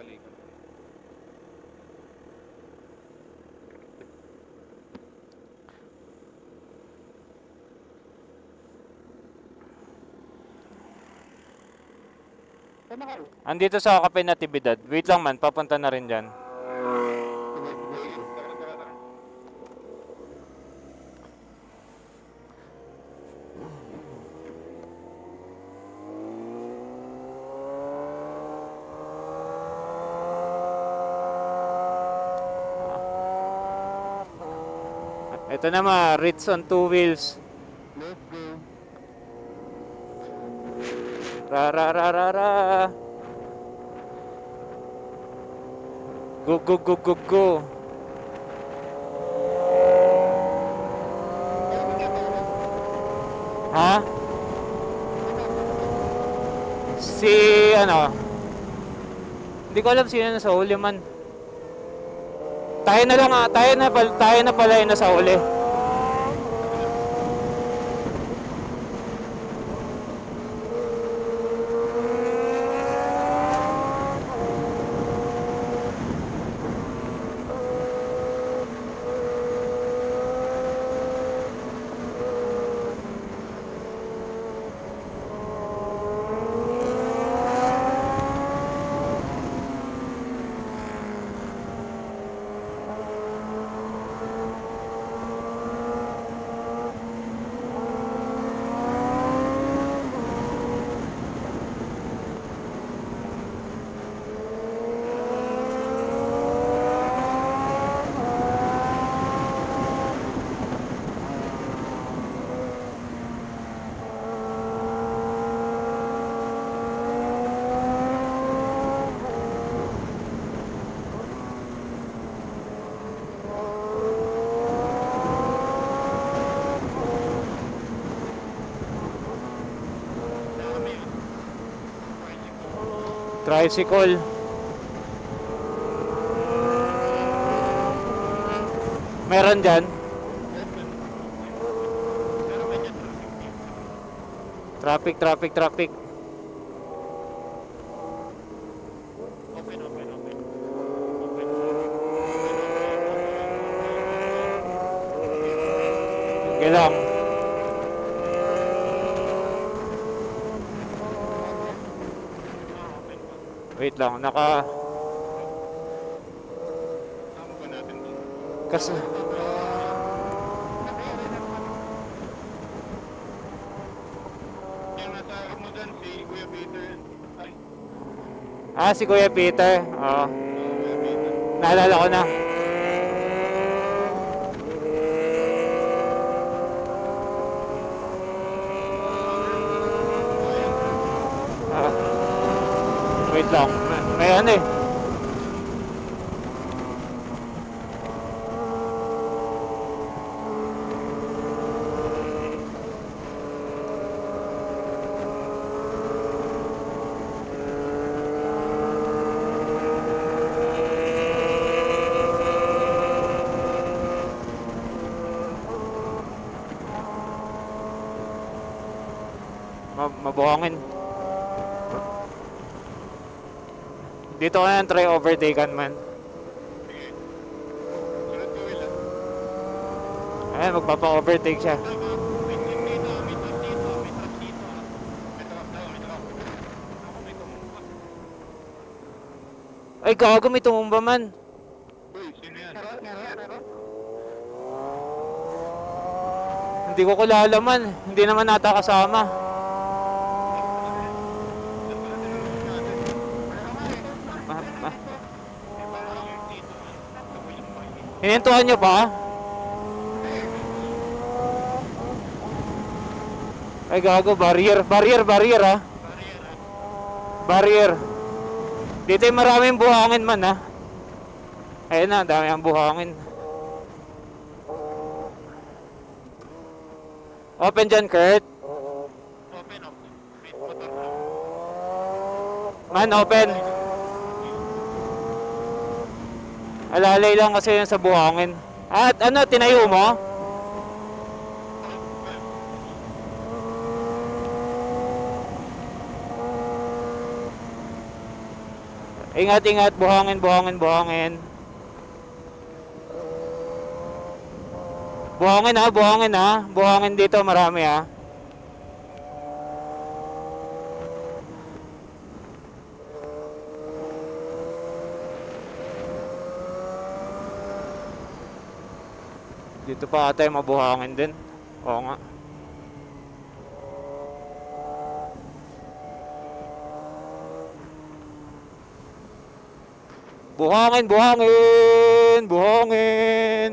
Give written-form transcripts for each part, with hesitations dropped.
balikan. Andito sa Kape Natividad. Wait lang man, papunta na rin dyan. Tara, tara, tara. Ito naman, Ritz on two wheels. Let's go. Ra ra ra ra ra. Go go go go go. Ha? Si ano? Hindi ko alam sino nasa huli man. Tayo na lang, tayo na pala yung nasa huli. Tricycle. Meron dyan. Traffic, traffic, traffic. Open, open, open. Okay lang. Wait lang, Tama ba natin dun? kasi Yung nasa mo dyan, si Kuya Peter. si Kuya Peter. Oo. Kuya Peter. Naalala ko na. Wait lang. May ano eh. Mabuhangin. Dito ko na try overtaken man. Sige. Sunod ko wala. Ayan, magpapa-overtake siya. May truck dito. May truck daw, may truck. Ako may tumumpa. Ay, gago, may tumumba man. Uy, sino yan? Hindi ko kilala man. Hindi naman nata kasama. Hinintuan nyo ba? Ay, gago, barrier. Barrier ah. Barrier. Dito yung maraming buhangin man ah. Ayun na, dami ang buhangin. Open dyan, Kurt. Open. Wait, motor na. Man, open. Alalay lang kasi yun sa buhangin. At ano, tinayo mo? Ingat, ingat. Buhangin, buhangin, buhangin. Buhangin ha, buhangin ha. Buhangin dito, marami ha. Dito pa ata yung mabuhangin din. Oo nga. Buhangin, buhangin, buhangin.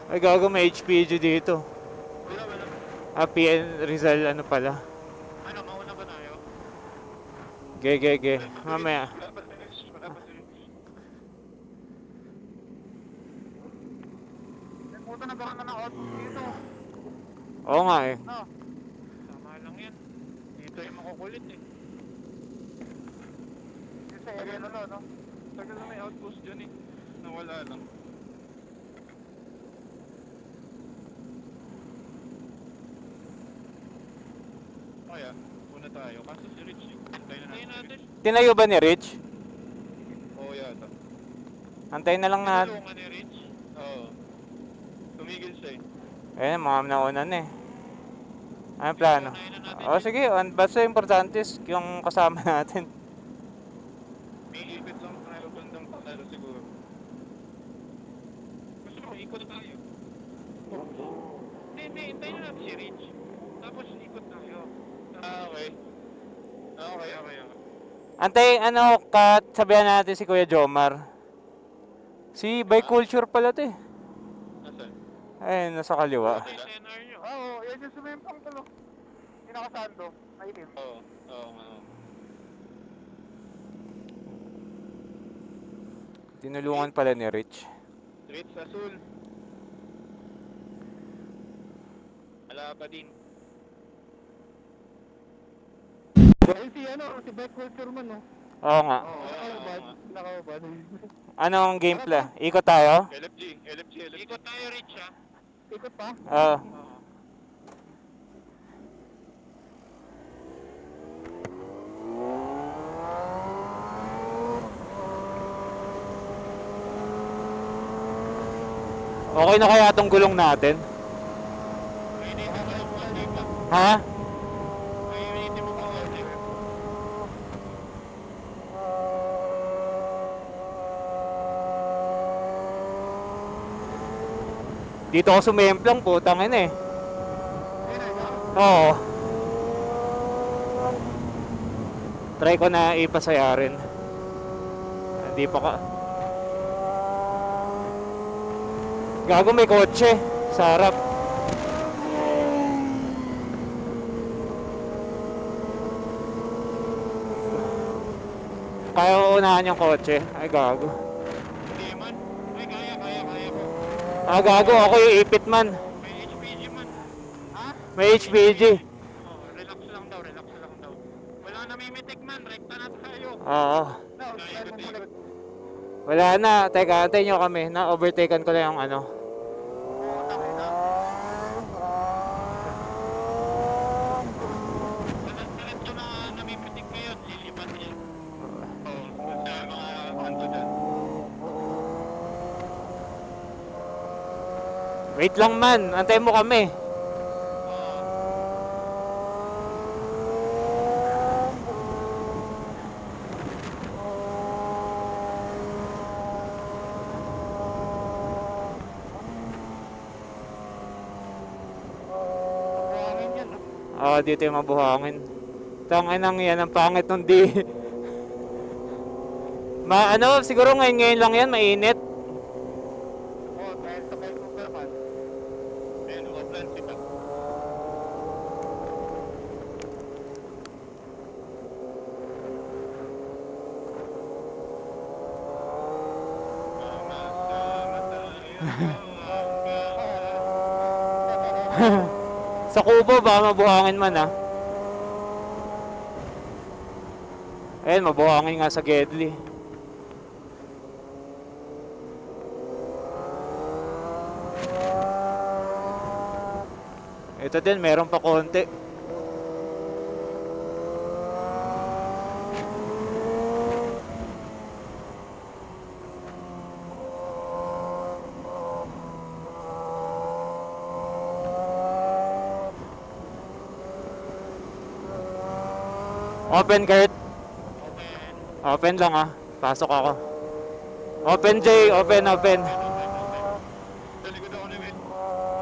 Ay gago, may HPG dito. Wala. PN Rizal, ano pala. Ano, mauna ba tayo? Ge. Mamaya. Wala pa search. Puta, nagkaroon na ng output dito. Oo nga eh. No. Tama lang yan. Dito yung makukulit eh. Dito sa area na to, no? Tagal na may outpost dyan eh. Nawala lang. Kaya, una tayo. Kaso si Rich eh. Antayin natin. Tinayo ba ni Rich? Oo yata. Antayin na lang natin. Tinulungan ni Rich? Oo. Tumigil siya eh. Ayun, mga naunan eh. Anong plano? Unahin na natin O sige, basta importante is yung kasama natin. May ikot lang tayo bandang panalo siguro. Gusto mo, ikot tayo. Hindi, hintayin na natin si Rich. Tapos ikot tayo. Okay. Okay. Antay, sabihan natin si Kuya Jomar. Si By Culture pala to eh. Nasaan? Ayun, nasa kaliwa. Ito yung NR nyo. Oo, yan yung sumimpang tulo. Pinakasando. Maitim. Oo, nga. Tinulungan pala ni Rich. Rich Asul. Wala pa din. Ay, si Bike Culture man, no? Oo nga. Nakaubad. Anong gameplay? Ikot tayo? LFG. Ikot tayo, Rich, ha? Ikot pa? Oo. Okay na kaya itong gulong natin? Ha? Dito ako sumemplang, putang ina eh. Oo. Try ko na ipasaya rin. Hindi pa ka. Gago, may kotse sa harap. Kaya ko unahan yung kotse. Ay gago. Hindi man. Ay, kaya ko. Ah gago, ako yung ipit man. May HPG man. Ha? May HPG. Relax lang daw. Wala namimitik man, rekta na tayo. Oo. Ikot. Wala na. Teka, antayin nyo kami. Na-overtaken ko lang yung ano. Ito na namimitik ngayon, lilipat niya. Oo, sa mga kanto dyan. Wait lang man. Antayin mo kami. Dito yung mabuhangin. Tanginang yan, ang pangit nung di. Siguro ngayon lang yan, mainit. Oo, dahil sa kayo naman. Ayun, upland kita. Sa Kubo ba, mabuhangin man ah. Ayun, mabuhangin nga sa Gedli. Ito din, meron pa konti. Open, Kurt. Open. Open lang ah. Pasok ako. Open, Jay. Open, open. Sa likod ako ni Will.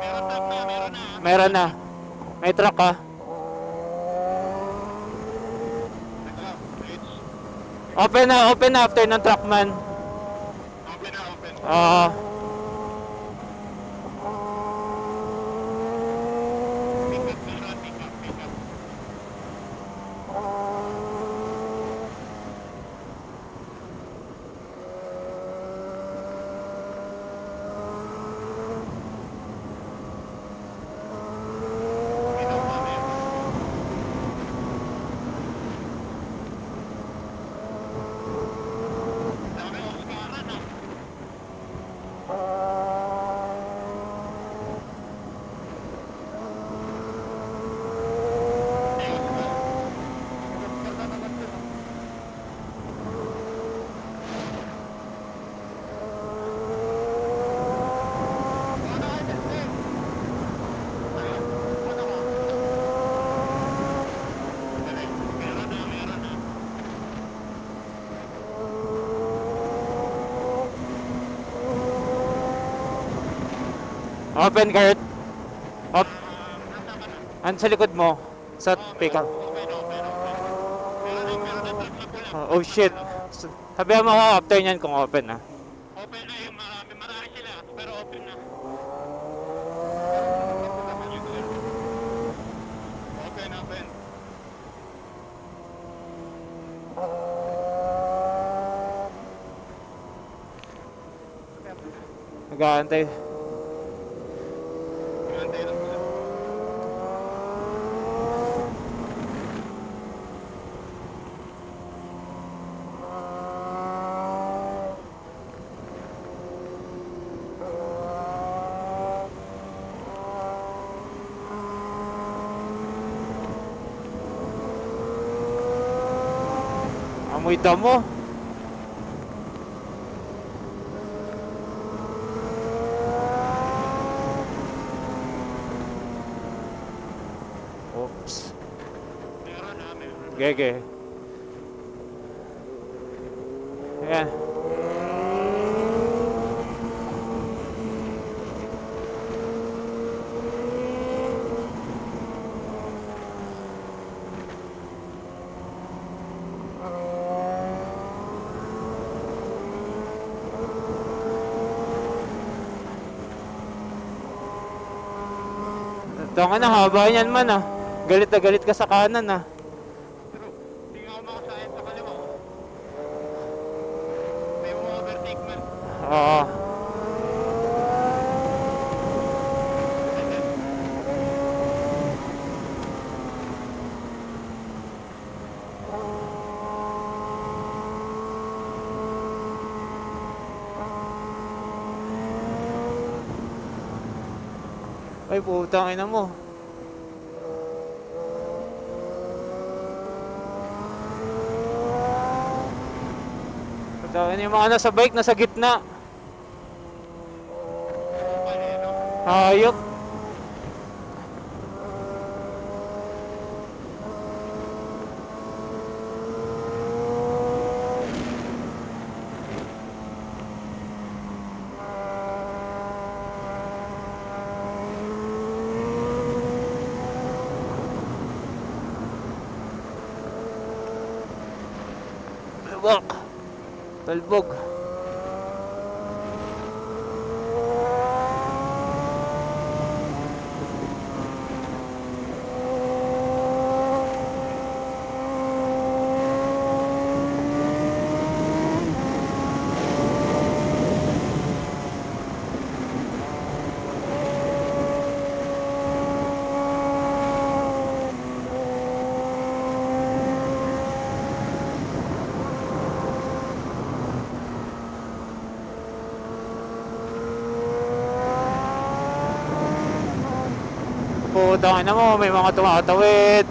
Meron truck na, meron na. Meron na. May truck ah. Bridge. Open na after ng truck man. Open na, open. Oo. Pick up, meron, pick up, pick up. Pick up namin. Dami Oscaran ah. Hey, Oscar. Oscar na naman dun. Ano ka, Justin? Ayun, ano ka? Dali, meron na, meron na. Open, Kurt. Op. Nasa ka na? Ano sa likod mo? Sa pickup. Open, open, open. Meron na truck na pula. Oh shit. Sabihan mo ako after nyan kung open ah. Open na yung marami sila, pero open na. Open, open. Nag-aantay. Antay lang sila. Amoy damo. Oops. Meron na, meron. Gege. Ayan. Ito nga na, haba niyan man ah. Galit na galit ka sa kanan ah. Pero, hindi nga ako makasayang sa kaliwa. May mga overtake man. Oo. Ay, putang ina mo. Putang ina yung mga nasa bike, nasa gitna. Paleno. Hayop. Talbog. Talbog. Putang ina mo, may mga tumatawid.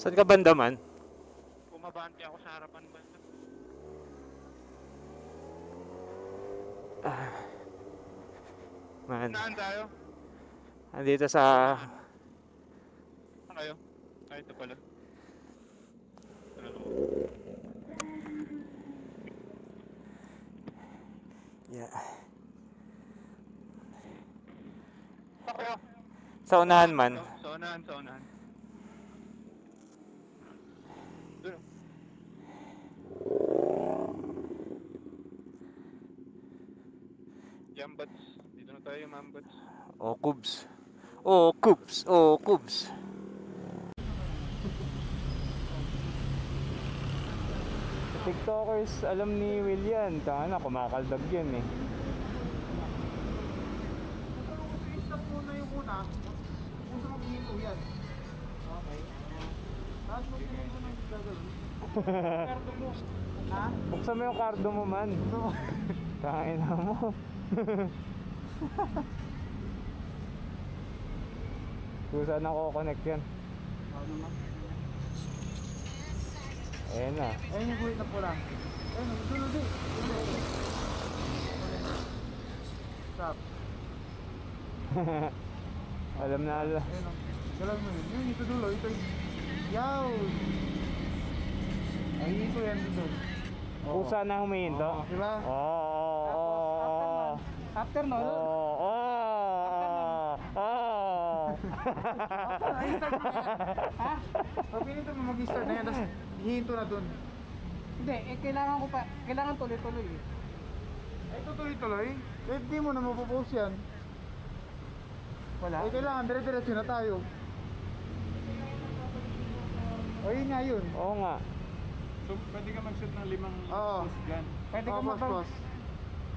Saan ka banda man? Bumabante ako sa harapan ba? Man, Saan tayo? andito sa... Saan kayo? Ay, ito pala. Ano naman? Yeah. Saan kayo? Sa unahan man. Sa unahan, sa unahan. Doon. Yambats. Dito na tayo, Mambats. Oh, Cubs. Oh, Cubs. Oh, Cubs. TikTokers, alam ni William. Tanga na, kumakaldag yan eh. I-stop muna yung una. Kung saan mag-iinto yan. Okay. Tapos mag-iinto ng gagawin. Kardo mo. Ha? Buksan mo yung kardo mo man. Tangin na mo. Kung saan nako-connect yan. Ano na? Ayan na. Ayun yung guhit na pula. Ayun, sunod eh. Stop. Alam na ala. Ayun o. Galang mo yun. Yun, ito dulo. Ito yung... Yaw! Ay, ito yan dito. Kung saan na humihinto? Oo, diba? Oo. After no? Oo. Ay, start mo na yan. Ha? Pag pinito mo mag-start na yan, tapos hihinto na dun. Hindi, kailangan ko pa, kailangan tuloy-tuloy eh. Ay, tutuloy-tuloy. Kahit di mo na mapopost yan. Wala. Ay, kailangan dire-diretso na tayo. O, yun nga yun. Oo nga. So, pwede ka mag-shoot ng 5 Oo. post dyan. Pwede ka Post, mag- post.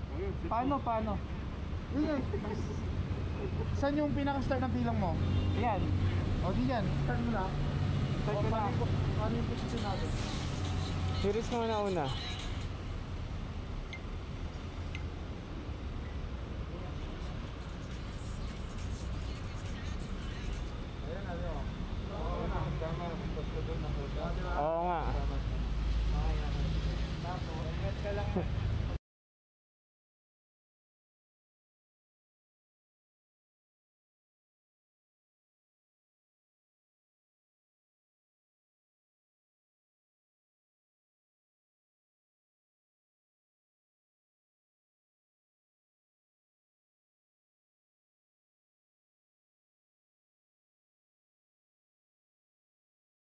O yun, shoot Paano, mo. paano? Yun yan. Saan yung pinaka-start ng bilang mo? Yan. O, di yan. Start mo na. Start ko na. Paano yung position natin? Series mo na una. Ayan, ano. Oo, tama. Post ko dun. Oo nga. Tapos, ingat ka lang.